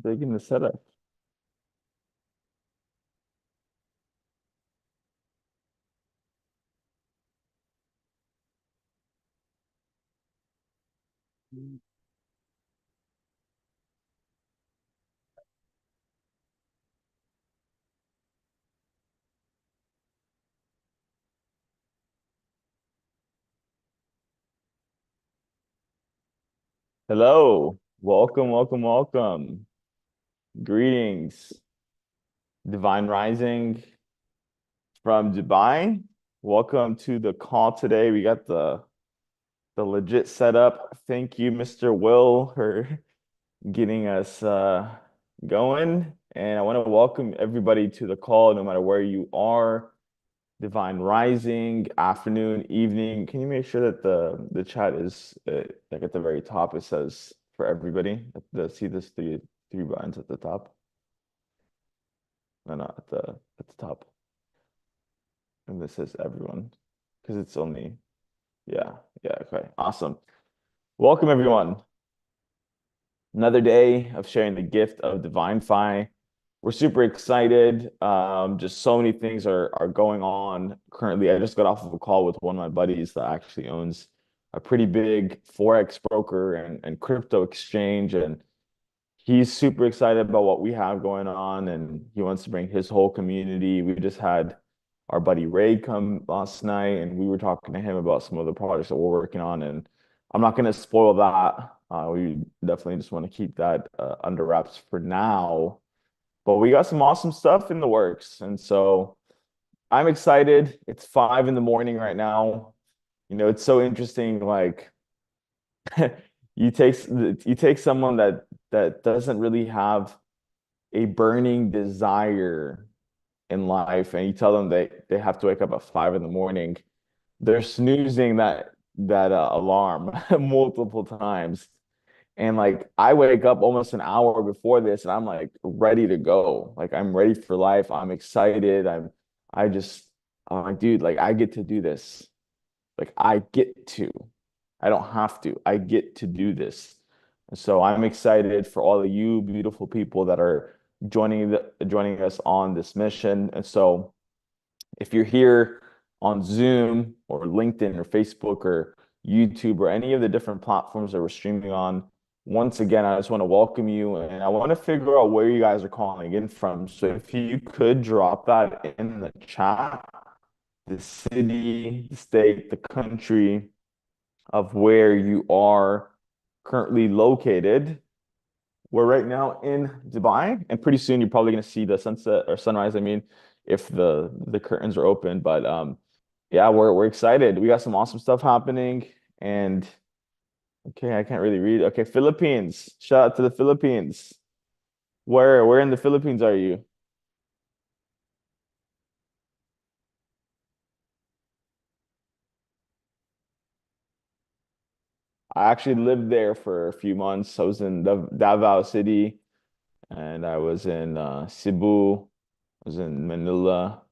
Big in the setup. Hello, welcome, welcome, welcome. Greetings, Divine Rising from Dubai. Welcome to the call today. We got the legit setup. Thank you, Mr. Will, for getting us going. And I want to welcome everybody to the call, no matter where you are. Divine Rising, afternoon, evening. Can you make sure that the chat is like at the very top? It says for everybody. See this three buttons at the top? No, no, at the top. And this says everyone because it's only yeah, yeah. Okay, awesome. Welcome everyone. Another day of sharing the gift of Divinfi. We're super excited. Just so many things are going on currently. I just got off of a call with one of my buddies that actually owns a pretty big Forex broker and crypto exchange. And he's super excited about what we have going on. And he wants to bring his whole community. We just had our buddy Ray come last night, and we were talking to him about some of the projects that we're working on. And I'm not going to spoil that. We definitely just want to keep that under wraps for now. But we got some awesome stuff in the works. And so I'm excited. It's 5 in the morning right now. It's so interesting. Like you take someone that doesn't really have a burning desire in life, and you tell them they have to wake up at 5 in the morning. They're snoozing that alarm multiple times. And like I wake up almost an hour before this and I'm like ready to go. Like I'm ready for life. I'm excited. I just I'm like, dude, like I get to do this. Like I get to. I don't have to. I get to do this. And so I'm excited for all of you beautiful people that are joining us on this mission. And so if you're here on Zoom or LinkedIn or Facebook or YouTube or any of the different platforms that we're streaming on, once again, I just want to welcome you and I want to figure out where you guys are calling in from. So if you could drop that in the chat, the city, the state, the country of where you are currently located. We're right now in Dubai, and pretty soon you're probably going to see the sunset or sunrise. I mean, if the curtains are open, but yeah, we're excited. We got some awesome stuff happening, and okay, I can't really read. Okay, Philippines. Shout out to the Philippines. Where in the Philippines are you? I actually lived there for a few months. I was in Davao City, and I was in Cebu. I was in Manila.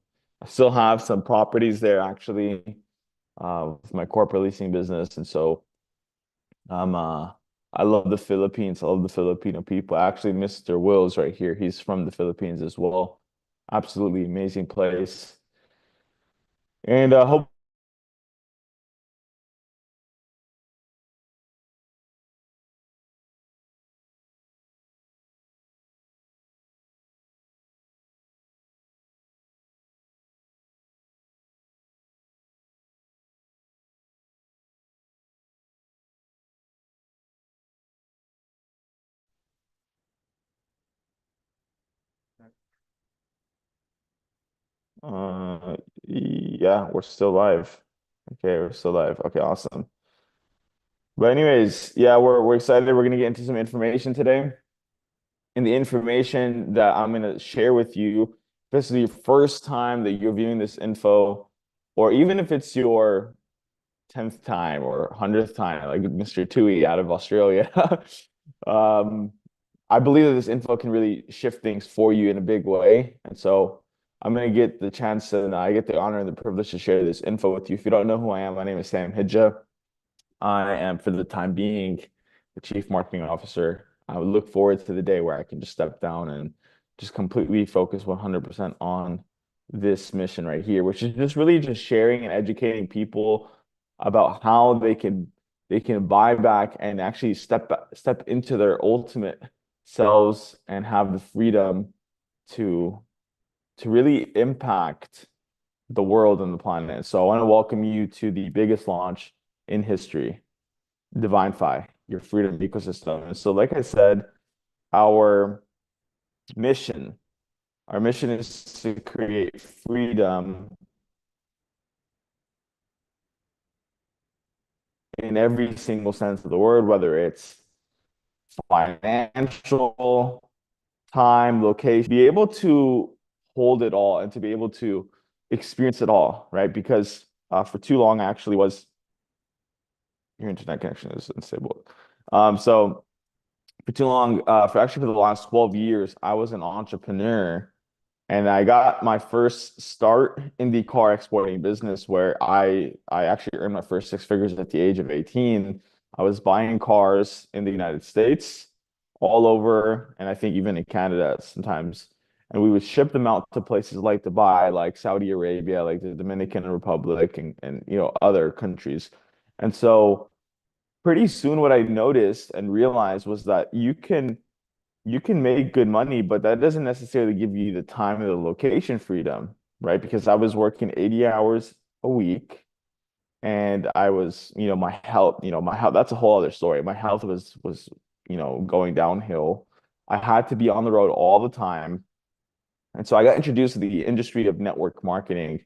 I still have some properties there actually with my corporate leasing business. And so I'm I love the Philippines. I love the Filipino people. Actually, Mr. Will's right here. He's from the Philippines as well. Absolutely amazing place. And hope Yeah, we're still live. Okay, we're still live. Okay, awesome. But anyways, yeah, we're excited. We're gonna get into some information today. And the information that I'm gonna share with you, if this is your first time that you're viewing this info, or even if it's your 10th time or 100th time, like Mr. Tui out of Australia, um, I believe that this info can really shift things for you in a big way. And so I'm going to get the chance and I get the honor and the privilege to share this info with you. If you don't know who I am, my name is Sam Hidja. I am, for the time being, the Chief Marketing Officer. I would look forward to the day where I can just step down and just completely focus 100% on this mission right here, which is just really just sharing and educating people about how they can buy back and actually step into their ultimate selves and have the freedom to really impact the world and the planet. So I want to welcome you to the biggest launch in history, Divinfi, your freedom ecosystem. And so, like I said, our mission, our mission is to create freedom in every single sense of the word, whether it's financial, time, location, be able to hold it all and to be able to experience it all, right? Because for too long, actually, was your internet connection is unstable. So for too long, for the last 12 years, I was an entrepreneur and I got my first start in the car exporting business where I actually earned my first six figures at the age of 18. I was buying cars in the United States, all over, and I think even in Canada sometimes. And we would ship them out to places like Dubai, like Saudi Arabia, like the Dominican Republic, and other countries. And so pretty soon what I noticed and realized was that you can make good money, but that doesn't necessarily give you the time or the location freedom, right? Because I was working 80 hours a week and I was, my health, that's a whole other story. My health was, going downhill. I had to be on the road all the time. And so I got introduced to the industry of network marketing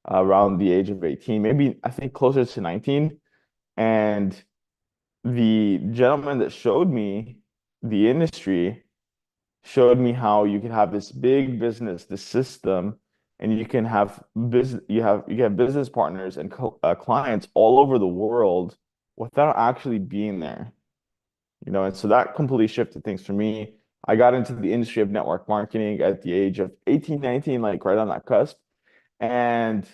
around the age of 18, maybe I think closer to 19. And the gentleman that showed me the industry showed me how you can have this big business, this system, and you can have business, you have business partners and clients all over the world without actually being there, and so that completely shifted things for me. I got into the industry of network marketing at the age of 18, 19, like right on that cusp, and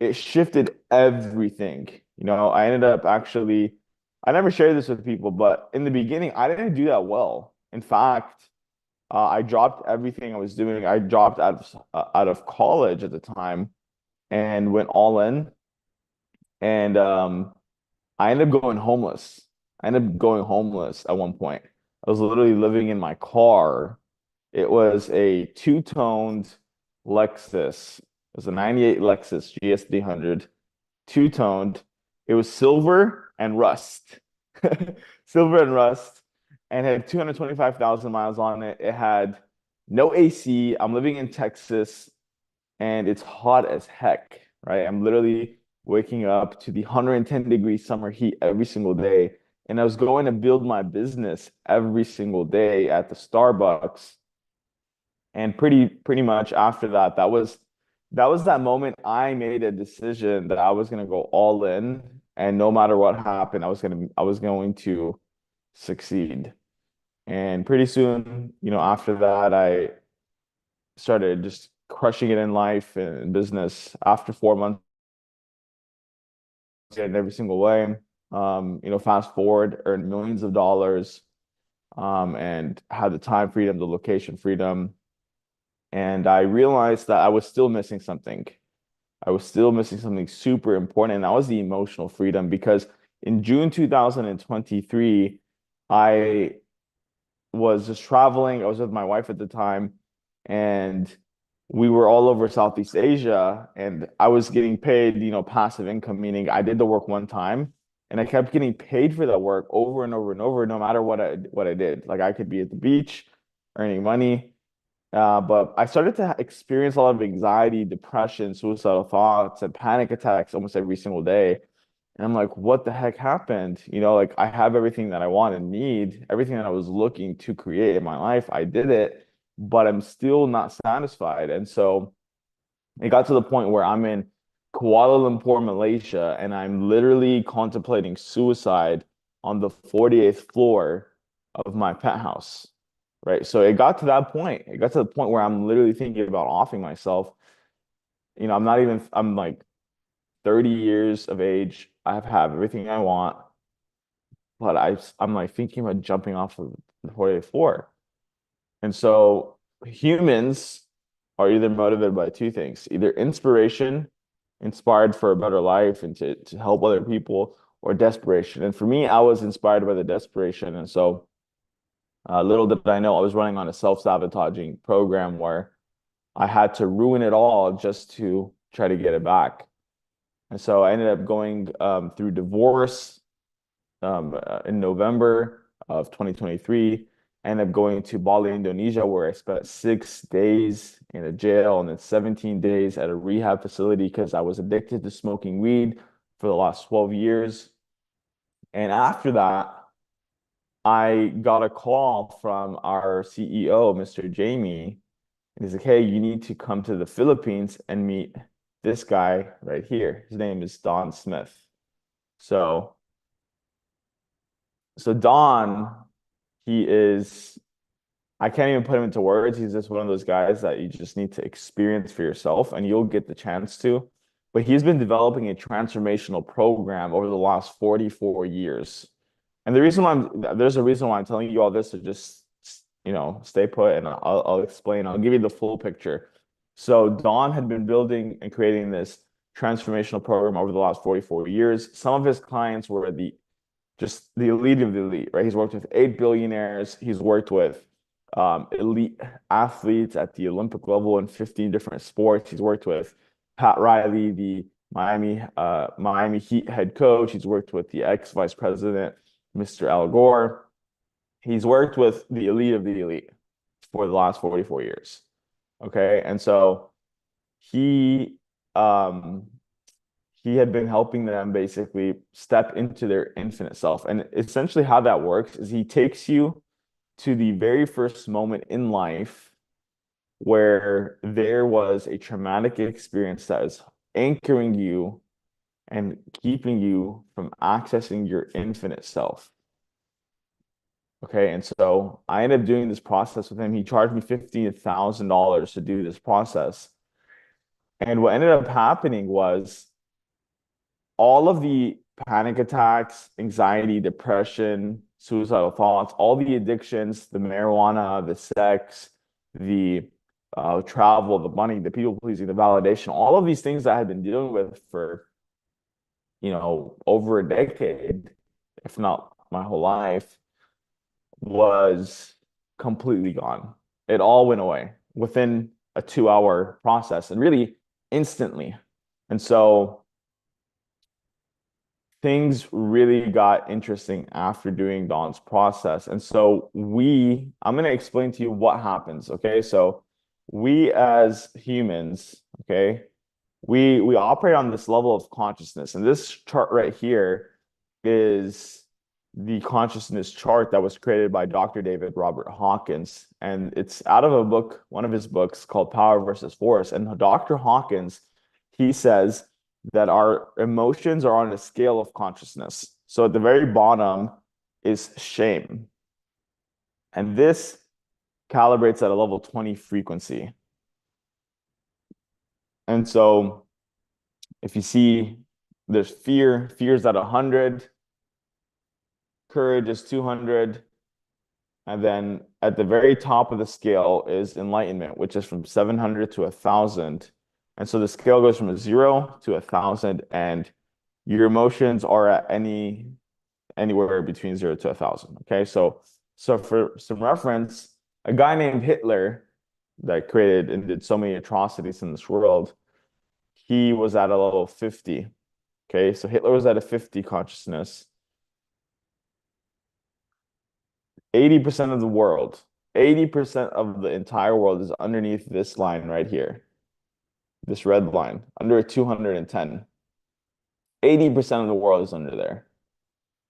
it shifted everything. I ended up actually, I never shared this with people, but in the beginning, I didn't do that well. In fact, I dropped everything I was doing. I dropped out of college at the time and went all in. And I ended up going homeless. I ended up going homeless at one point. I was literally living in my car. It was a two-toned Lexus. It was a 98 Lexus GS300, two-toned. It was silver and rust. Silver and rust, and had 225,000 miles on it. It had no AC. I'm living in Texas and it's hot as heck, right? I'm literally waking up to the 110-degree summer heat every single day. And I was going to build my business every single day at the Starbucks. And pretty much after that, that was that moment I made a decision that I was gonna go all in, and no matter what happened, I was going to succeed. And pretty soon, after that, I started just crushing it in life and business. After 4 months, in every single way. Fast forward, earned millions of dollars, and had the time freedom, the location freedom. And I realized that I was still missing something. I was still missing something super important, and that was the emotional freedom. Because in June 2023, I was just traveling. I was with my wife at the time, and we were all over Southeast Asia, and I was getting paid, passive income, meaning I did the work one time, and I kept getting paid for that work over and over and over, no matter what I did. Like I could be at the beach earning money, But I started to experience a lot of anxiety, depression, suicidal thoughts, and panic attacks almost every single day. And I'm like, what the heck happened? Like I have everything that I want and need, everything that I was looking to create in my life. I did it, but I'm still not satisfied. And so it got to the point where I'm in Kuala Lumpur, Malaysia, and I'm literally contemplating suicide on the 48th floor of my penthouse. Right. So it got to that point. It got to the point where I'm literally thinking about offing myself. I'm like 30 years of age. Have everything I want, but I'm like thinking about jumping off of the 48th floor. And so humans are either motivated by two things, either inspiration, inspired for a better life and to help other people, or desperation. And for me, I was inspired by the desperation. And so little did I know I was running on a self-sabotaging program where I had to ruin it all just to try to get it back. And so I ended up going through divorce in November of 2023. I ended up going to Bali, Indonesia, where I spent 6 days in a jail and then 17 days at a rehab facility because I was addicted to smoking weed for the last 12 years. And after that, I got a call from our CEO, Mr. Jamie. And he's like, hey, you need to come to the Philippines and meet this guy right here. His name is Don Smith. So, so Don, he is, I can't even put him into words. He's just one of those guys that you just need to experience for yourself and you'll get the chance to. But he's been developing a transformational program over the last 44 years. And there's a reason why I'm telling you all this to just, stay put and I'll explain. I'll give you the full picture. So Don had been building and creating this transformational program over the last 44 years. Some of his clients were just the elite of the elite, right? He's worked with 8 billionaires. He's worked with elite athletes at the Olympic level in 15 different sports. He's worked with Pat Riley, the Miami Heat head coach. He's worked with the ex-vice president, Mr. Al Gore. He's worked with the elite of the elite for the last 44 years. Okay. And so he um he had been helping them basically step into their infinite self. And essentially how that works is he takes you to the very first moment in life where there was a traumatic experience that is anchoring you and keeping you from accessing your infinite self. Okay, and so I ended up doing this process with him. He charged me $15,000 to do this process. And what ended up happening was all of the panic attacks, anxiety, depression, suicidal thoughts, all the addictions, the marijuana, the sex, the travel, the money, the people pleasing, the validation, all of these things that I had been dealing with for, over a decade, if not my whole life, was completely gone. It all went away within a 2 hour process and really instantly. And so things really got interesting after doing Don's process. And so I'm going to explain to you what happens. Okay. So we as humans, okay, we operate on this level of consciousness. And this chart right here is the consciousness chart that was created by Dr. David Robert Hawkins. And it's out of a book, one of his books called Power versus Force. And Dr. Hawkins, he says that our emotions are on a scale of consciousness. So at the very bottom is shame. And this calibrates at a level 20 frequency. And so if you see there's fear is at 100, courage is 200, and then at the very top of the scale is enlightenment, which is from 700 to 1,000. And so the scale goes from 0 to 1,000, and your emotions are at anywhere between 0 to 1,000. Okay, so for some reference, a guy named Hitler that created and did so many atrocities in this world, he was at a level 50. Okay, so Hitler was at a 50 consciousness. 80% of the world, 80% of the entire world is underneath this line right here, this red line, under 210. 80% of the world is under there.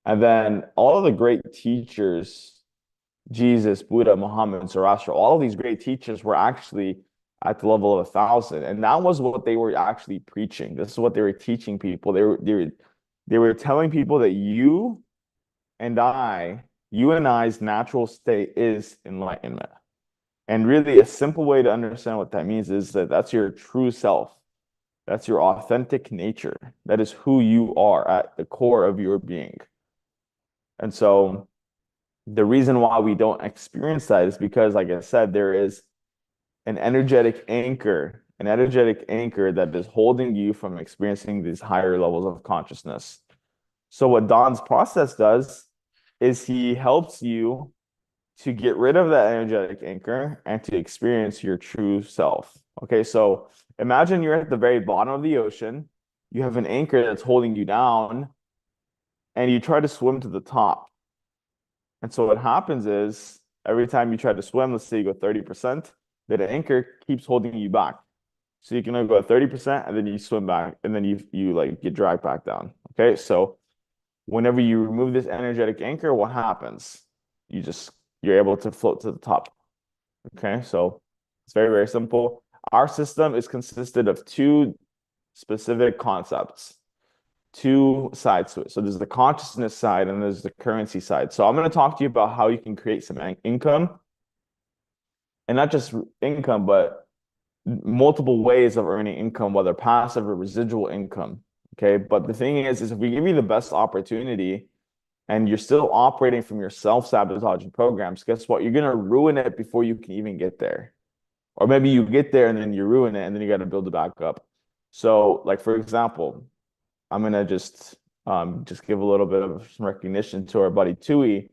And then all of the great teachers, Jesus, Buddha, Muhammad, Zoroaster, all of these great teachers were actually at the level of 1,000. And that was what they were actually preaching. This is what they were teaching people. They were telling people that you and I's natural state is enlightenment. And really, a simple way to understand what that means is that that's your true self. That's your authentic nature. That is who you are at the core of your being. And so the reason why we don't experience that is because, like I said, there is an energetic anchor that is holding you from experiencing these higher levels of consciousness. So what Don's process does is he helps you to get rid of that energetic anchor and to experience your true self. Okay, so imagine you're at the very bottom of the ocean. You have an anchor that's holding you down, and you try to swim to the top. And so what happens is every time you try to swim, let's say you go 30%, that anchor keeps holding you back. So you can go at 30% and then you swim back and then you like get dragged back down. Okay, so whenever you remove this energetic anchor, what happens? You're able to float to the top. Okay, so it's very, very simple. Our system is consisted of two specific concepts, two sides to it. So there's the consciousness side and there's the currency side. So I'm going to talk to you about how you can create some income, and not just income, but multiple ways of earning income, whether passive or residual income. Okay, but the thing is if we give you the best opportunity and you're still operating from your self-sabotaging programs, guess what? You're going to ruin it before you can even get there. Or maybe you get there and then you ruin it and then you got to build it back up. So, like, for example, I'm going to just give a little bit of some recognition to our buddy Tui.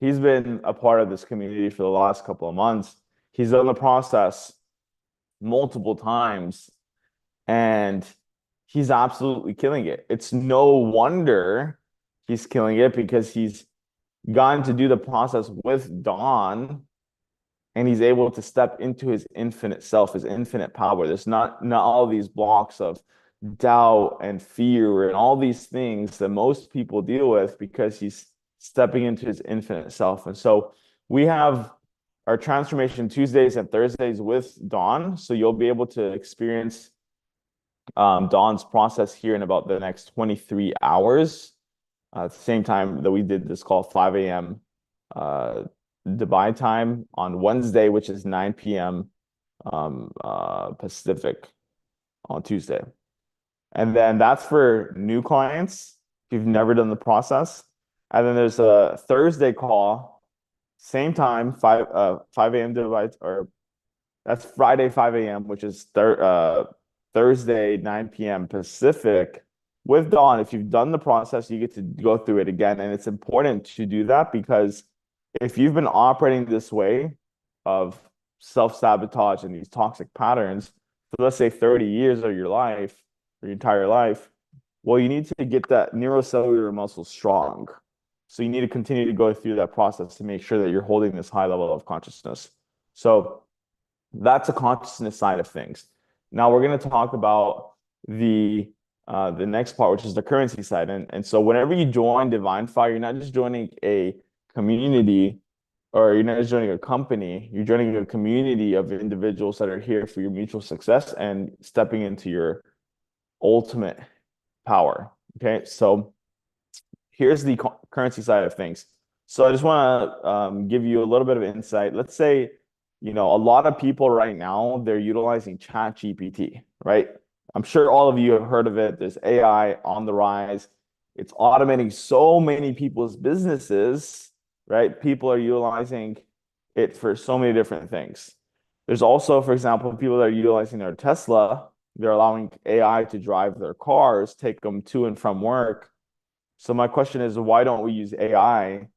He's been a part of this community for the last couple of months. He's done the process multiple times and he's absolutely killing it. It's no wonder he's killing it because he's gotten to do the process with Don and he's able to step into his infinite self, his infinite power. There's not all these blocks of doubt and fear and all these things that most people deal with because he's stepping into his infinite self. And so we have our transformation Tuesdays and Thursdays with Don. So you'll be able to experience Don's process here in about the next 23 hours. At the same time that we did this call, 5 a.m. Dubai time on Wednesday, which is 9 p.m. Pacific on Tuesday. And then that's for new clients if you've never done the process. And then there's a Thursday call, same time, 5 a.m. Dubai, or that's Friday 5 a.m., which is Thursday 9 p.m. Pacific with Dawn. If you've done the process, you get to go through it again. And it's important to do that because if you've been operating this way of self-sabotage and these toxic patterns for, let's say, 30 years of your life, your entire life, well, you need to get that neurocellular muscle strong. So you need to continue to go through that process to make sure that you're holding this high level of consciousness. So that's a consciousness side of things. Now we're going to talk about the next part, which is the currency side. And so whenever you join Divinfi, you're not just joining a community or you're not just joining a company, you're joining a community of individuals that are here for your mutual success and stepping into your ultimate power. Okay, so here's the currency side of things. So I just want to give you a little bit of insight. Let's say, a lot of people right now, they're utilizing ChatGPT, right? I'm sure all of you have heard of it. There's AI on the rise. It's automating so many people's businesses, right? People are utilizing it for so many different things. There's also, for example, people that are utilizing their Tesla. They're allowing AI to drive their cars, take them to and from work. So my question is, why don't we use AI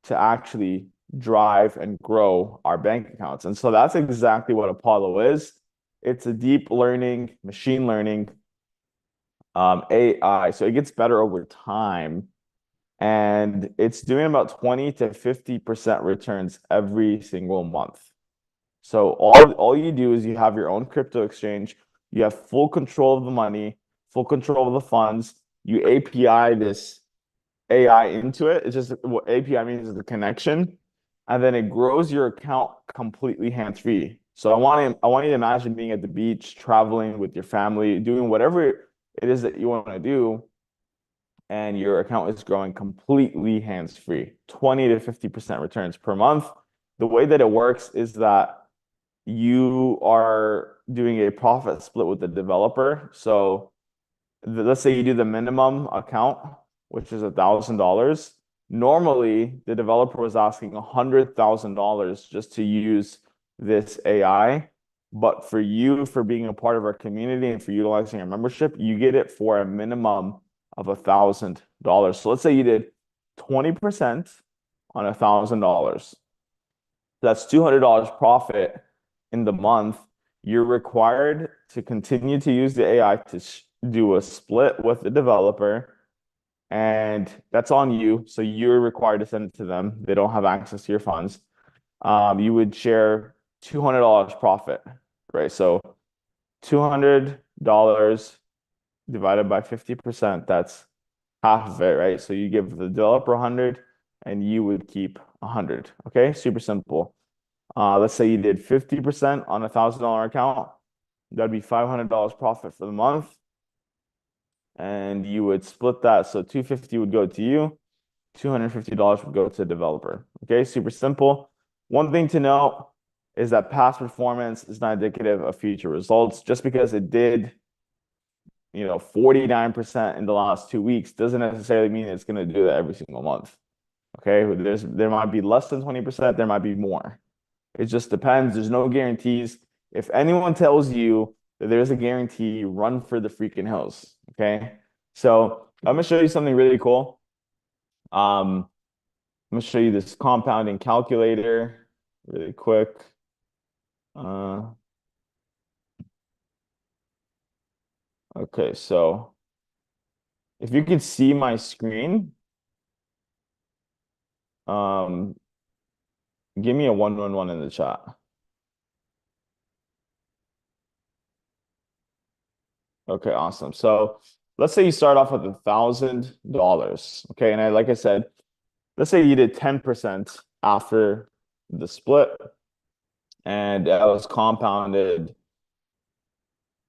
to actually drive and grow our bank accounts? And so that's exactly what Apollo is. It's a deep learning, machine learning AI. So it gets better over time. and it's doing about 20 to 50% returns every single month. So all you do is you have your own crypto exchange, you have full control of the money, full control of the funds, you API this AI into it. It's just what API means is the connection, and then it grows your account completely hands-free. So I want you to imagine being at the beach, traveling with your family, doing whatever it is that you want to do, and your account is growing completely hands-free, 20 to 50% returns per month. The way that it works is that you are doing a profit split with the developer. So let's say you do the minimum account, which is $1,000. Normally, the developer was asking $100,000 just to use this AI. But for you, for being a part of our community and for utilizing our membership, you get it for a minimum of $1,000. So let's say you did 20% on $1,000. That's $200 profit in the month. You're required to continue to use the AI to do a split with the developer, and that's on you. So you're required to send it to them. They don't have access to your funds. You would share $200 profit, right? So $200 divided by 50%, that's half of it, right? So you give the developer 100 and you would keep 100. Okay, super simple. Let's say you did 50% on $1,000 account. That'd be $500 profit for the month. And you would split that. So 250 would go to you, $250 would go to the developer. Okay, super simple. One thing to note is that past performance is not indicative of future results. Just because it did, 49% in the last 2 weeks doesn't necessarily mean it's going to do that every single month. Okay, there might be less than 20%, there might be more. It just depends. There's no guarantees. If anyone tells you that there's a guarantee, run for the freaking hills. Okay. So I'm gonna show you something really cool. I'm gonna show you this compounding calculator really quick. Uh, okay, so if you could see my screen, um, give me a 111 in the chat. Okay, awesome. So let's say you start off with $1,000. Okay, and like I said, let's say you did 10% after the split, and that was compounded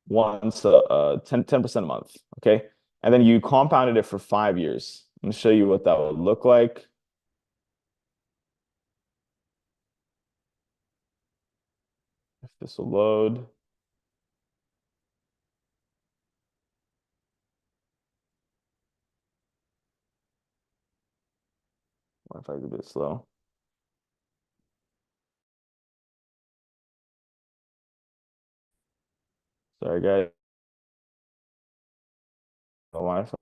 once 10% a month. Okay, and then you compounded it for 5 years. I'm gonna show you what that would look like. If this will load. Wi-Fi is a bit slow. Sorry, guys. The Wi-Fi.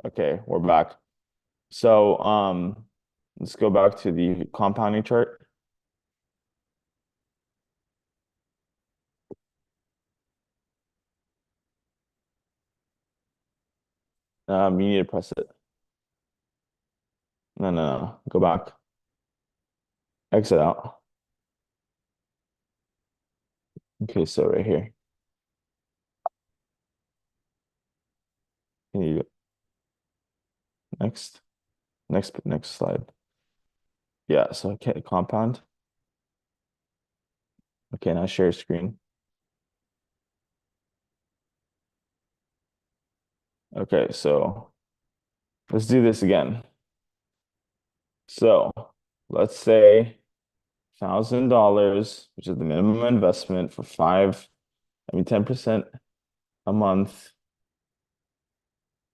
Okay, we're back. So let's go back to the compounding chart. You need to press it. No, no, no. Go back. Exit out. Okay, so right here. Can you next, next slide. Yeah, so okay, compound. Okay, now share screen. Okay, so let's do this again. So let's say $1,000, which is the minimum investment for 10% a month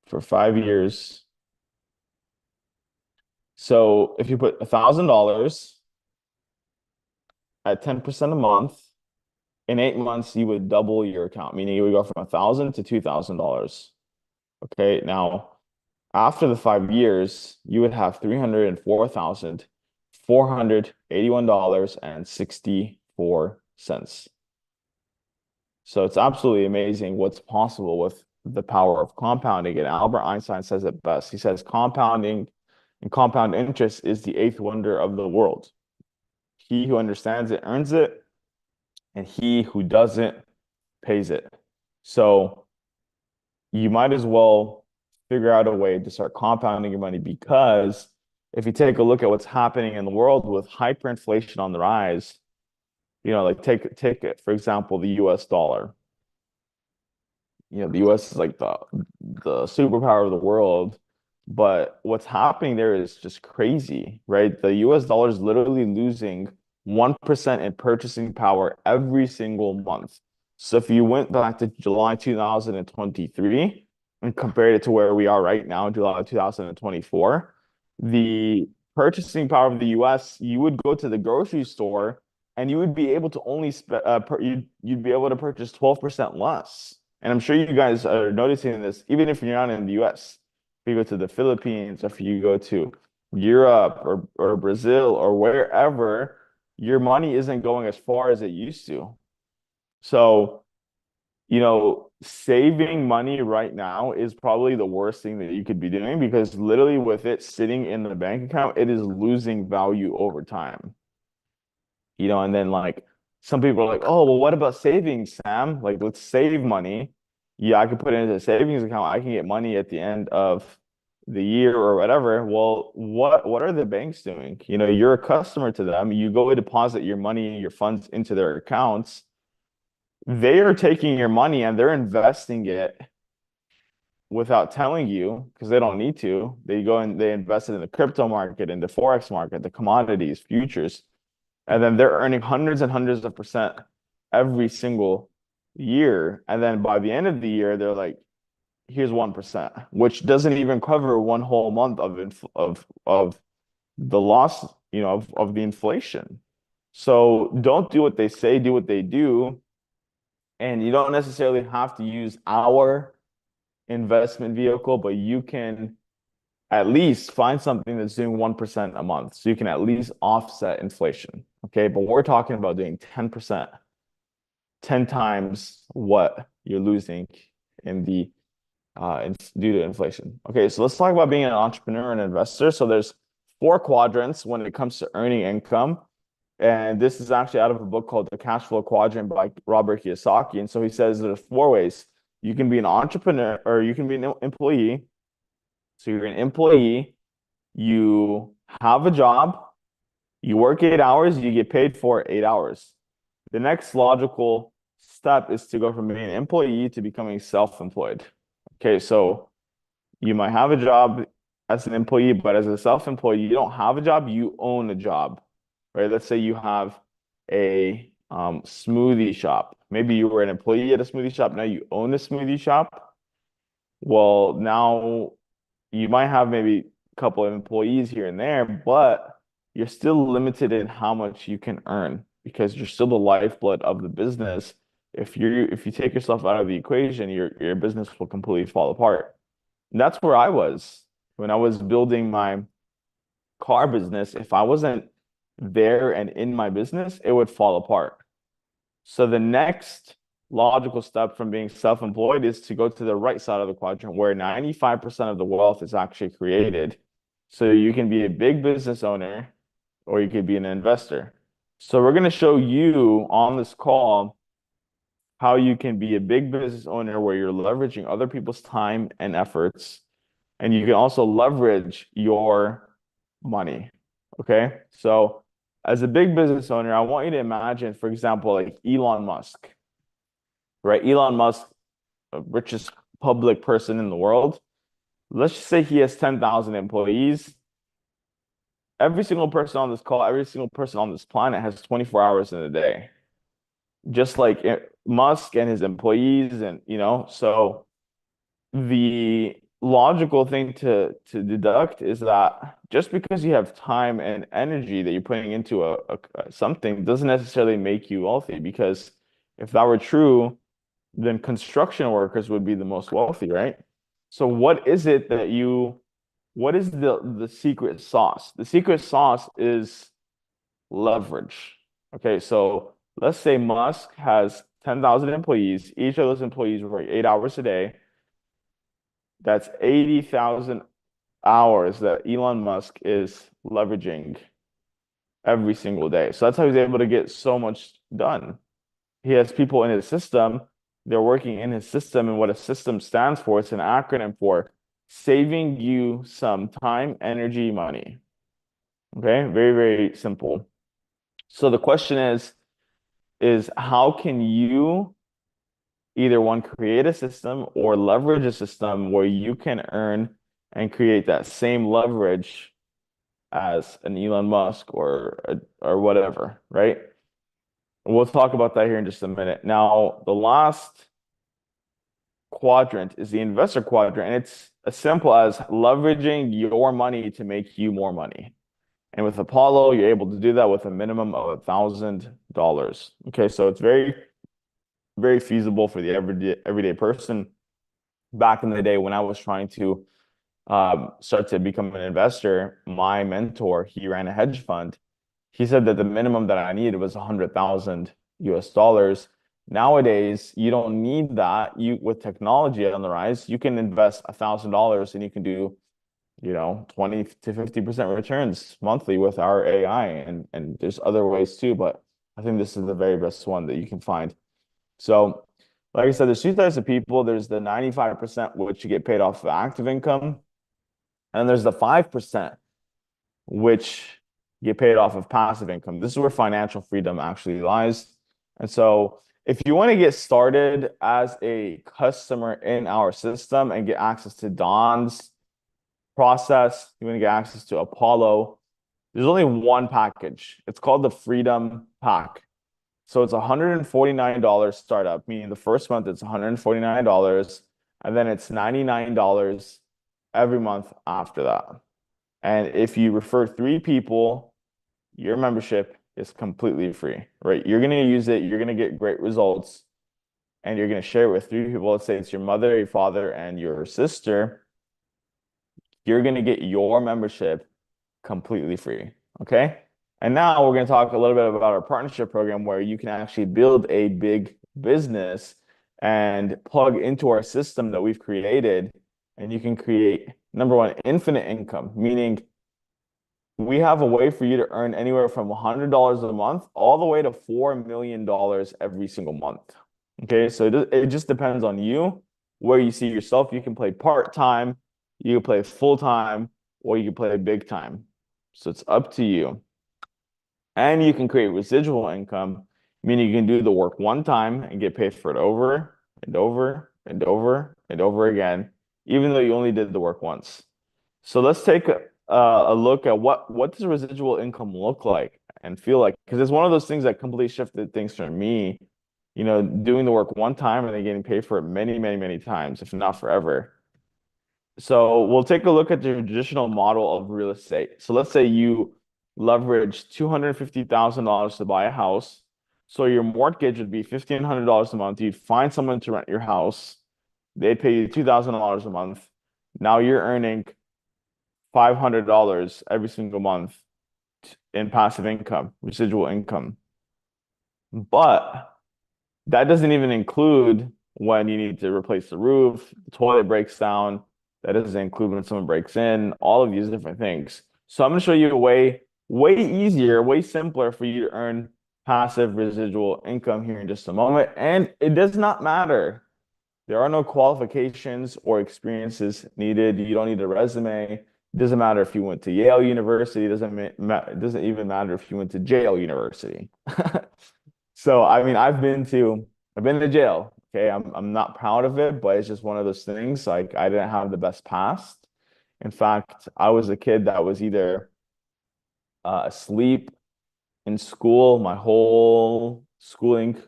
for 5 years. So if you put $1,000 at 10% a month, in 8 months, you would double your account, meaning you would go from 1,000 to $2,000. Okay, now after the 5 years, you would have $304,481.64. So it's absolutely amazing what's possible with the power of compounding. And Albert Einstein says it best. He says compounding and compound interest is the eighth wonder of the world. He who understands it earns it, and he who doesn't pays it. So you might as well figure out a way to start compounding your money, because if you take a look at what's happening in the world with hyperinflation on the rise, like take it, for example, the US dollar. The US is like the superpower of the world, but what's happening there is just crazy, right? The US dollar is literally losing 1% in purchasing power every single month. So if you went back to July 2023 and compared it to where we are right now, July 2024, the purchasing power of the US, you would go to the grocery store and you would be able to only you'd be able to purchase 12% less. And I'm sure you guys are noticing this, even if you're not in the US. If you go to the Philippines, if you go to Europe or Brazil or wherever, your money isn't going as far as it used to. So, saving money right now is probably the worst thing that you could be doing, because literally with it sitting in the bank account, it is losing value over time. And then like some people are like, oh, well, what about savings, Sam? Like, let's save money. Yeah, I could put it into a savings account. I can get money at the end of the year or whatever. Well, what are the banks doing? You're a customer to them. You go deposit your money, your funds into their accounts. They are taking your money and they're investing it without telling you, because they don't need to. They go and they invest it in the crypto market, in the forex market, the commodities, futures. And then they're earning hundreds and hundreds of percent every single year. And then by the end of the year, they're like, here's 1%, which doesn't even cover one whole month of the loss, of the inflation. So don't do what they say, do what they do. And you don't necessarily have to use our investment vehicle, but you can at least find something that's doing 1% a month. So you can at least offset inflation. Okay. But we're talking about doing 10%, 10 times what you're losing in the due to inflation. Okay, so let's talk about being an entrepreneur and investor. So there's four quadrants when it comes to earning income. And this is actually out of a book called The Cash Flow Quadrant by Robert Kiyosaki. And so he says there's four ways. You can be an entrepreneur or you can be an employee. So you're an employee, you have a job, you work 8 hours, you get paid for 8 hours. The next logical step is to go from being an employee to becoming self-employed. Okay, so you might have a job as an employee, but as a self-employed, you don't have a job, you own a job, right? Let's say you have a smoothie shop. Maybe you were an employee at a smoothie shop, now you own a smoothie shop. Well, now you might have maybe a couple of employees here and there, but you're still limited in how much you can earn, because you're still the lifeblood of the business. If you take yourself out of the equation, your business will completely fall apart. And that's where I was when I was building my car business. If I wasn't there and in my business, it would fall apart. So the next logical step from being self-employed is to go to the right side of the quadrant where 95% of the wealth is actually created. So you can be a big business owner or you could be an investor. So we're going to show you on this call how you can be a big business owner where you're leveraging other people's time and efforts, and you can also leverage your money. Okay. So as a big business owner, I want you to imagine, for example, like Elon Musk, right? Elon Musk, the richest public person in the world. Let's just say he has 10,000 employees. Every single person on this call, every single person on this planet has 24 hours in a day, just like Musk and his employees. And, so the logical thing to deduct is that just because you have time and energy that you're putting into something doesn't necessarily make you wealthy. Because if that were true, then construction workers would be the most wealthy, right? So what is the secret sauce? The secret sauce is leverage. Okay, so let's say Musk has 10,000 employees. Each of those employees work 8 hours a day. That's 80,000 hours that Elon Musk is leveraging every single day. So that's how he's able to get so much done. He has people in his system, they're working in his system, and what a system stands for, it's an acronym for saving you some time, energy, money. Okay, very, very simple. So the question is how can you either one create a system or leverage a system where you can earn and create that same leverage as an Elon Musk or whatever, right? We'll talk about that here in just a minute. Now, the last quadrant is the investor quadrant, and it's as simple as leveraging your money to make you more money. And with Apollo, you're able to do that with a minimum of $1,000. Okay, so it's very, very feasible for the everyday person. Back in the day when I was trying to start to become an investor, my mentor, he ran a hedge fund. He said that the minimum that I needed was 100,000 US dollars. Nowadays, you don't need that. With technology on the rise, you can invest $1,000 and you can do, 20 to 50% returns monthly with our AI. And there's other ways too, but I think this is the very best one that you can find. So, like I said, there's two types of people. There's the 95%, which you get paid off of active income, and there's the 5%, which get paid off of passive income. This is where financial freedom actually lies. And so if you want to get started as a customer in our system and get access to Don's process, you want to get access to Apollo, there's only one package. It's called the Freedom Pack. So it's $149 startup, meaning the first month it's $149, and then it's $99 every month after that. And if you refer 3 people, your membership is completely free, right? You're going to use it, you're going to get great results, and you're going to share it with 3 people. Let's say it's your mother, your father, and your sister. You're going to get your membership completely free, okay? And now we're going to talk a little bit about our partnership program where you can actually build a big business and plug into our system that we've created, and you can create, number one, infinite income, meaning we have a way for you to earn anywhere from $100 a month all the way to $4 million every single month. Okay, so it just depends on you, where you see yourself. You can play part-time, you can play full-time, or you can play big time. So it's up to you. And you can create residual income, meaning you can do the work one time and get paid for it over and over and over and over again, even though you only did the work once. So let's take a look at what does residual income look like and feel like, because it's one of those things that completely shifted things for me, doing the work one time and then getting paid for it many, many, many times, if not forever. So we'll take a look at the traditional model of real estate. So let's say you leverage $250,000 to buy a house. So your mortgage would be $1,500 a month. You'd find someone to rent your house. They'd pay you $2,000 a month. Now you're earning $500 every single month in passive income, residual income. But That doesn't even include when you need to replace the roof, the toilet breaks down. That doesn't include when someone breaks in, all of these different things. So I'm going to show you a way easier, way simpler for you to earn passive residual income here in just a moment. And it does not matter. There are no qualifications or experiences needed. You don't need a resume. It doesn't matter if you went to Yale University. It doesn't even matter if you went to jail university. So I mean, I've been to jail. Okay, I'm not proud of it, but it's just one of those things. Like I didn't have the best past. In fact, I was a kid that was either asleep in school my whole schooling,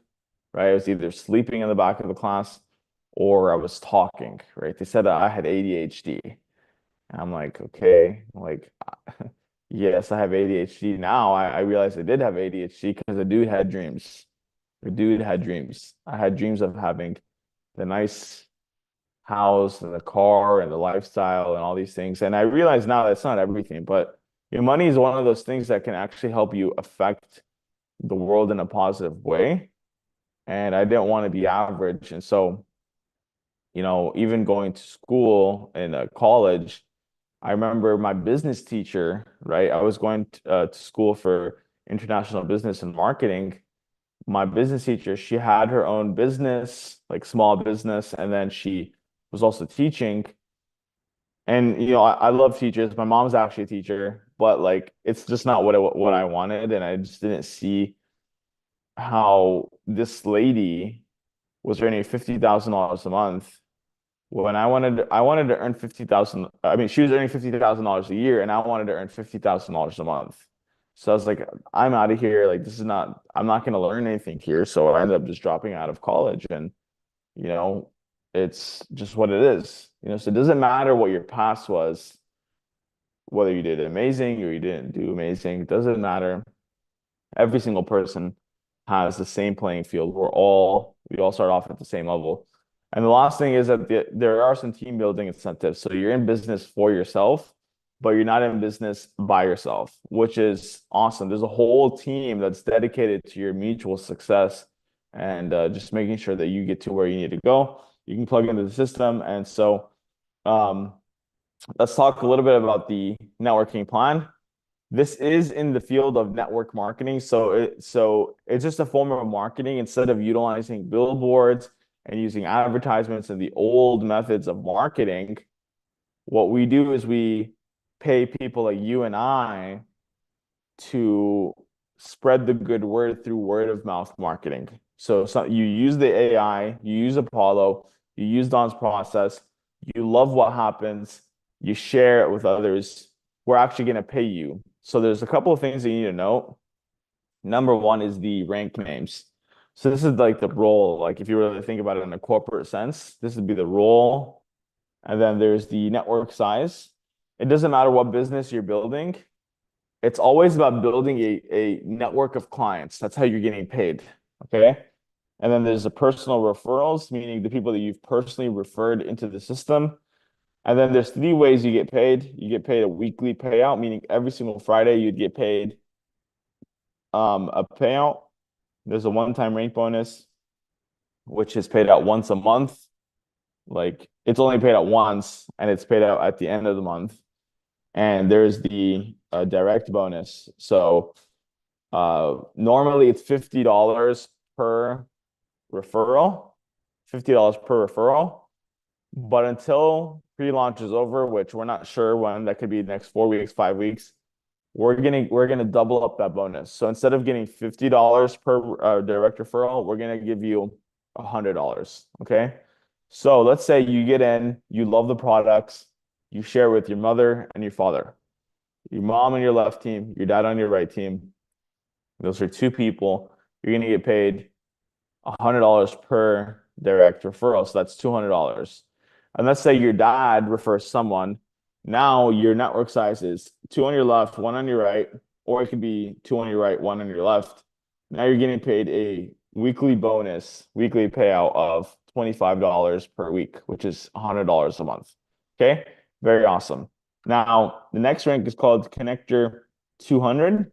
right? I was either sleeping in the back of the class or I was talking, right? They said that I had ADHD. And I'm like, okay, like, yes, I have ADHD. Now I realize I did have ADHD because the dude had dreams. The dude had dreams. I had dreams of having the nice house and the car and the lifestyle and all these things. And I realize now that's not everything, but your money is one of those things that can actually help you affect the world in a positive way. And I didn't want to be average. And so, even going to school in college, I remember my business teacher, right? I was going to school for international business and marketing. My business teacher, she had her own business, like small business, and then she was also teaching. And I love teachers. My mom's actually a teacher, but like it's just not what I wanted, and I just didn't see how this lady was earning $50,000 a month when I wanted to earn 50,000. I mean, she was earning $50,000 a year, and I wanted to earn $50,000 a month. So I was like, I'm out of here. Like, I'm not going to learn anything here. So I ended up just dropping out of college, and you know, it's just what it is. So it doesn't matter what your past was, whether you did amazing or you didn't do amazing. It doesn't matter. Every single person has the same playing field. We all start off at the same level. And the last thing is that there are some team building incentives. So you're in business for yourself, but you're not in business by yourself, which is awesome. There's a whole team that's dedicated to your mutual success and just making sure that you get to where you need to go. You can plug into the system. And so um, let's talk a little bit about the networking plan. This is in the field of network marketing. So it's just a form of marketing instead of utilizing billboards and using advertisements and the old methods of marketing. What we do is we pay people like you and I to spread the good word through word of mouth marketing. So you use the AI, you use Apollo, you use Don's process, you love what happens, you share it with others. We're actually going to pay you. So there's a couple of things that you need to know. Number one is the rank names. So this is like the role. Like if you really think about it in a corporate sense, this would be the role. And then there's the network size. It doesn't matter what business you're building. It's always about building a network of clients. That's how you're getting paid. Okay. And then there's the personal referrals, meaning the people that you've personally referred into the system. And then there's three ways you get paid. You get paid a weekly payout, meaning every single Friday you'd get paid a payout. There's a one-time rank bonus, which is paid out once a month. Like it's only paid out once, and it's paid out at the end of the month. And there's the direct bonus. So normally it's $50 per referral, $50 per referral. But until pre-launch is over, which we're not sure when, that could be the next 4 weeks, 5 weeks, we're gonna double up that bonus. So instead of getting $50 per direct referral, we're gonna give you $100. Okay. So let's say you get in, you love the products, you share with your mother and your father, your mom on your left team, your dad on your right team. Those are two people. You're gonna get paid $100 per direct referral. So that's $200. And let's say your dad refers someone. Now your network size is two on your left, one on your right, or it could be two on your right, one on your left. Now you're getting paid a weekly payout of $25 per week, which is $100 a month. Okay, very awesome. Now the next rank is called Connector 200.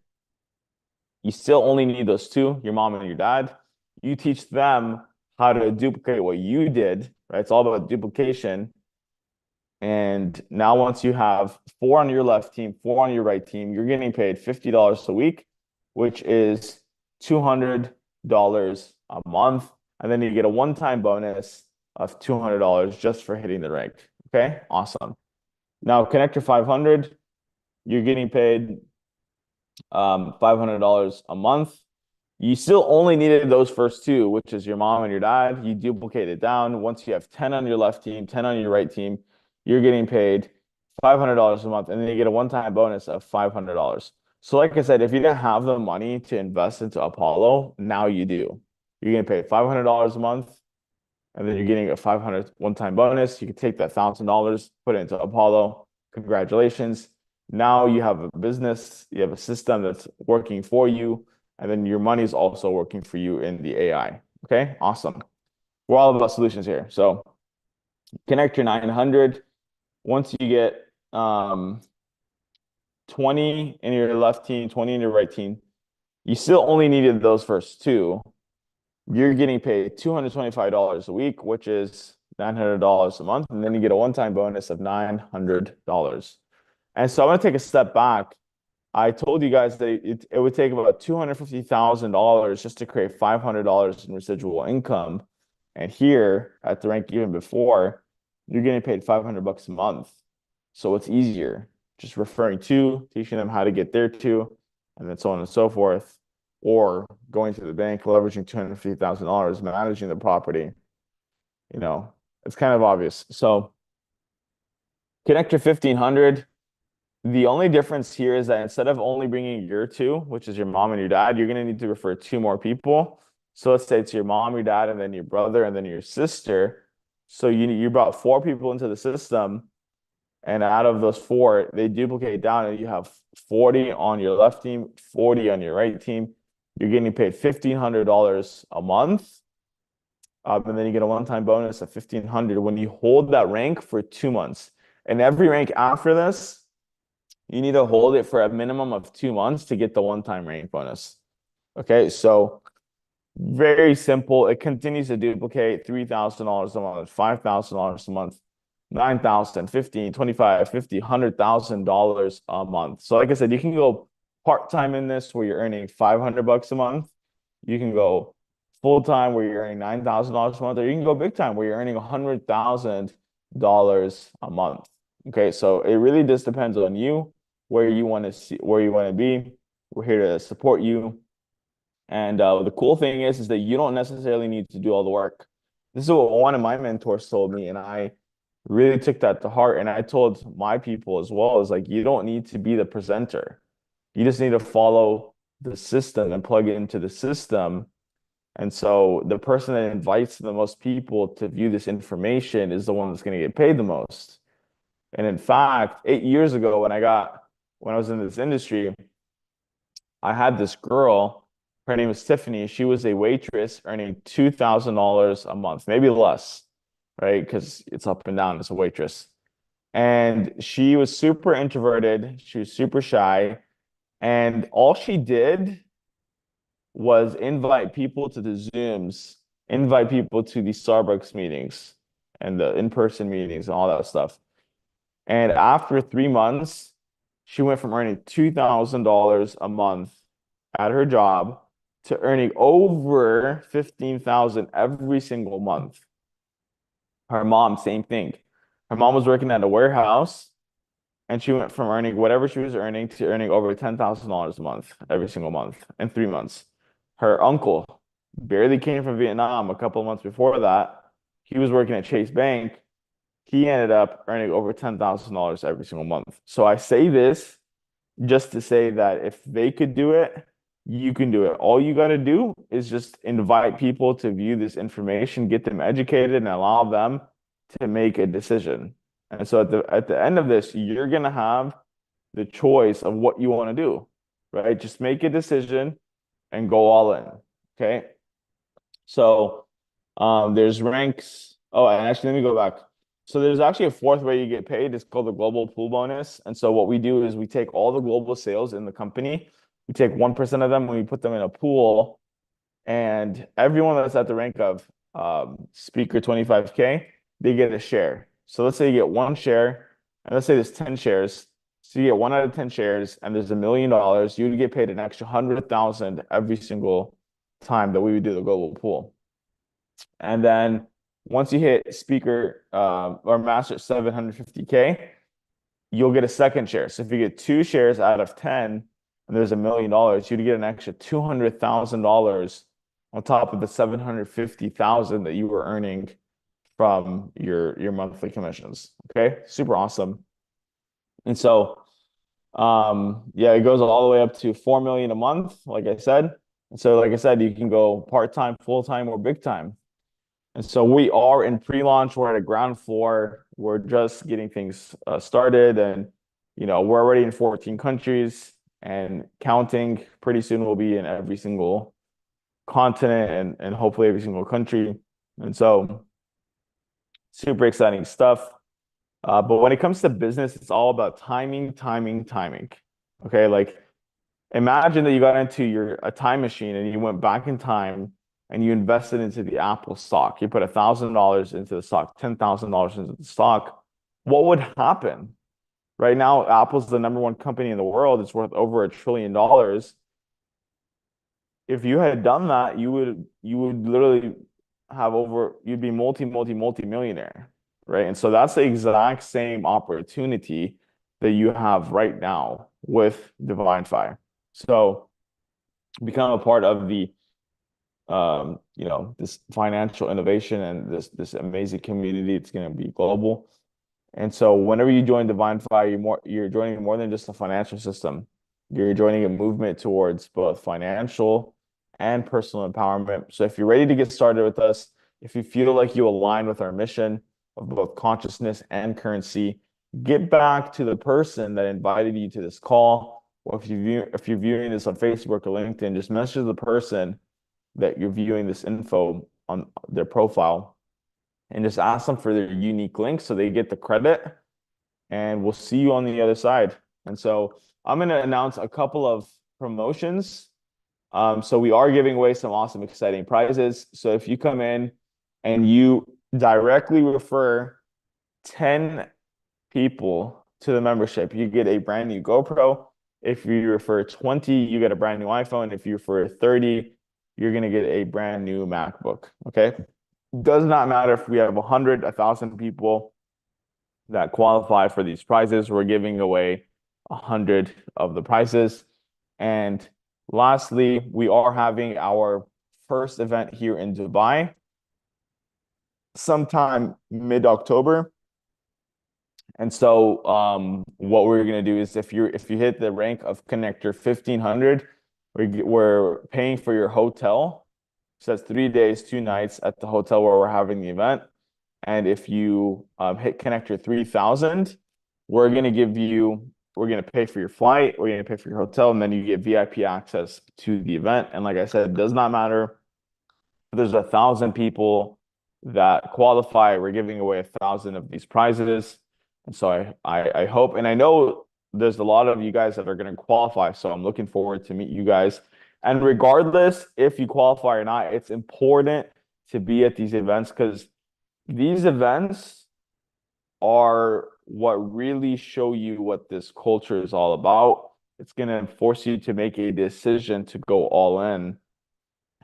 You still only need those two, your mom and your dad. You teach them how to duplicate what you did, right? It's all about duplication. And now once you have four on your left team, four on your right team, you're getting paid $50 a week, which is $200 a month. And then you get a one-time bonus of $200 just for hitting the rank. Okay, awesome. Now Connector 500, you're getting paid $500 a month. You still only needed those first two, which is your mom and your dad. You duplicate it down. Once you have 10 on your left team, 10 on your right team, you're getting paid $500 a month, and then you get a one-time bonus of $500. So like I said, if you didn't have the money to invest into Apollo, now you do. You're getting paid $500 a month, and then you're getting a 500 one-time bonus. You can take that $1,000, put it into Apollo. Congratulations. Now you have a business, you have a system that's working for you, and then your money is also working for you in the AI. Okay, awesome. We're all about solutions here. So connect your 900. Once you get 20 in your left team, 20 in your right team, you still only needed those first two. You're getting paid $225 a week, which is $900 a month. And then you get a one-time bonus of $900. And so I'm going to take a step back. I told you guys that it would take about $250,000 just to create $500 in residual income. And here at the rank even before, you're getting paid 500 bucks a month. So it's easier, just referring to, teaching them how to get there to, and then so on and so forth, or going to the bank, leveraging $250,000, managing the property. You know, it's kind of obvious. So Connector 1500. The only difference here is that instead of only bringing your two, which is your mom and your dad, you're going to need to refer two more people. So let's say it's your mom, your dad, and then your brother, and then your sister. So you brought four people into the system, and out of those four, they duplicate down, and you have 40 on your left team, 40 on your right team. You're getting paid $1,500 a month. And then you get a one-time bonus of $1,500 when you hold that rank for 2 months. And every rank after this, you need to hold it for a minimum of 2 months to get the one-time rank bonus. Okay, so very simple. It continues to duplicate $3,000 a month, $5,000 a month, $9,000, $15,000, $25,000, $50,000, $100,000 a month. So like I said, you can go part-time in this where you're earning 500 bucks a month. You can go full-time where you're earning $9,000 a month, or you can go big time where you're earning $100,000 a month. Okay, so it really just depends on you, where you want to be. We're here to support you. And the cool thing is that you don't necessarily need to do all the work. This is what one of my mentors told me, and I really took that to heart. And I told my people as well, is like, you don't need to be the presenter. You just need to follow the system and plug it into the system. And so the person that invites the most people to view this information is the one that's going to get paid the most. And in fact, 8 years ago, when I was in this industry, I had this girl, her name was Tiffany. She was a waitress earning $2,000 a month, maybe less, right? Because it's up and down as a waitress. And she was super introverted. She was super shy. And all she did was invite people to the Zooms, invite people to the Starbucks meetings and the in-person meetings and all that stuff. And after 3 months, she went from earning $2,000 a month at her job to earning over $15,000 every single month. Her mom, same thing. Her mom was working at a warehouse, and she went from earning whatever she was earning to earning over $10,000 a month every single month in 3 months. Her uncle barely came from Vietnam a couple of months before that. He was working at Chase Bank. He ended up earning over $10,000 every single month. So I say this just to say that if they could do it, you can do it. All you got to do is just invite people to view this information, get them educated, and allow them to make a decision. And so at the end of this, you're gonna have the choice of what you want to do, right? Just make a decision and go all in. Okay. So there's ranks. Oh, and actually, let me go back. So there's actually a fourth way you get paid. It's called the global pool bonus. And so what we do is we take all the global sales in the company. We take 1% of them and we put them in a pool. And everyone that's at the rank of speaker 25K, they get a share. So let's say you get one share, and let's say there's 10 shares. So you get one out of 10 shares, and there's $1 million. You would get paid an extra 100,000 every single time that we would do the global pool. And then once you hit speaker or master 750K, you'll get a second share. So if you get two shares out of 10 and there's $1 million, you'd get an extra $200,000 on top of the 750,000 that you were earning from your monthly commissions. Okay, super awesome. And so yeah, it goes all the way up to 4 million a month, like I said. And so, like I said, you can go part-time, full-time, or big time. And so we are in pre-launch. We're at a ground floor. We're just getting things started, and we're already in 14 countries and counting. Pretty soon we'll be in every single continent and hopefully every single country. And so super exciting stuff. But when it comes to business, it's all about timing, timing, timing. Okay, like imagine that you got into a time machine and you went back in time and you invested into the Apple stock. You put $1,000 into the stock, $10,000 into the stock. What would happen? Right now, Apple's the number one company in the world. It's worth over $1 trillion. If you had done that, you would literally you'd be multi millionaire, right? And so that's the exact same opportunity that you have right now with Divinfi. So become a part of the this financial innovation and this amazing community. It's going to be global. And so whenever you join Divinfi, you're joining more than just a financial system. You're joining a movement towards both financial and personal empowerment. So if you're ready to get started with us, if you feel like you align with our mission of both consciousness and currency, get back to the person that invited you to this call. Or if you're viewing this on Facebook or LinkedIn, just message the person that you're viewing this info on their profile and just ask them for their unique link so they get the credit, and we'll see you on the other side. And so I'm going to announce a couple of promotions. So we are giving away some awesome, exciting prizes. So if you come in and you directly refer 10 people to the membership, you get a brand new GoPro. If you refer 20, you get a brand new iPhone. If you refer 30, you're going to get a brand new MacBook. Okay. Does not matter if we have 100, 1,000 people that qualify for these prizes. We're giving away 100 of the prizes. And lastly, we are having our first event here in Dubai sometime mid-October. And so what we're going to do is if you hit the rank of connector 1500, we're paying for your hotel. So that's 3 days, 2 nights at the hotel where we're having the event. And if you hit connector 3000, we're going to pay for your flight, we're going to pay for your hotel, and then you get VIP access to the event. And like I said, it does not matter if there's 1,000 people that qualify. We're giving away 1,000 of these prizes. And so I hope, and I know there's a lot of you guys that are going to qualify. So I'm looking forward to meet you guys. And regardless if you qualify or not, it's important to be at these events because these events are what really show you what this culture is all about. It's going to force you to make a decision to go all in.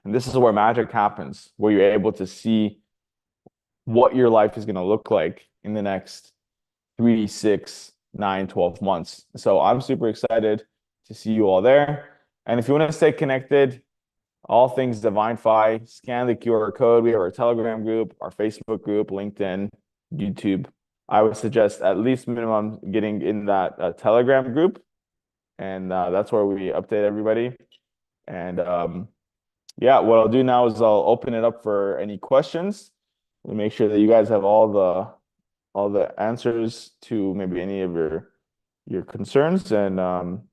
And this is where magic happens, where you're able to see what your life is going to look like in the next 3, 6, 9, 12 months. So I'm super excited to see you all there. And if you want to stay connected, all things Divinfi, scan the QR code. We have our Telegram group, our Facebook group, LinkedIn, YouTube. I would suggest at least minimum getting in that Telegram group. And that's where we update everybody. And yeah, what I'll do now is I'll open it up for any questions. We'll make sure that you guys have all the answers to maybe any of your concerns. And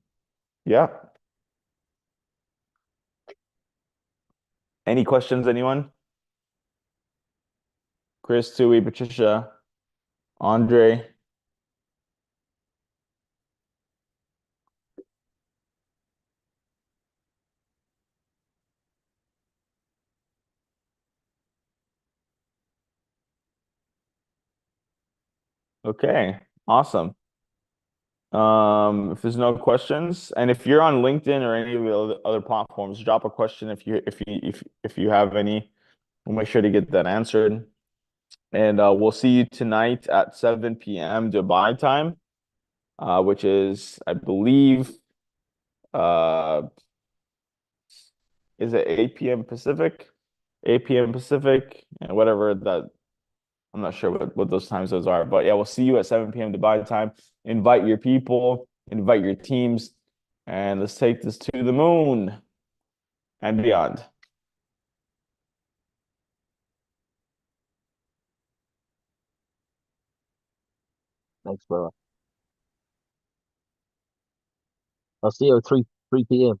yeah. Any questions, anyone? Chris, Tui, Patricia, Andre. Okay, awesome. If there's no questions, and if you're on LinkedIn or any of the other platforms, drop a question if you have any. We'll make sure to get that answered. And we'll see you tonight at 7 p.m. Dubai time, which is, I believe, uh, is it 8 p.m. Pacific? 8 p.m. Pacific, and whatever that, I'm not sure what those time zones are. But yeah, we'll see you at 7 p.m. Dubai time. Invite your people, invite your teams, and let's take this to the moon and beyond. Thanks, brother. I'll see you at 3 p.m.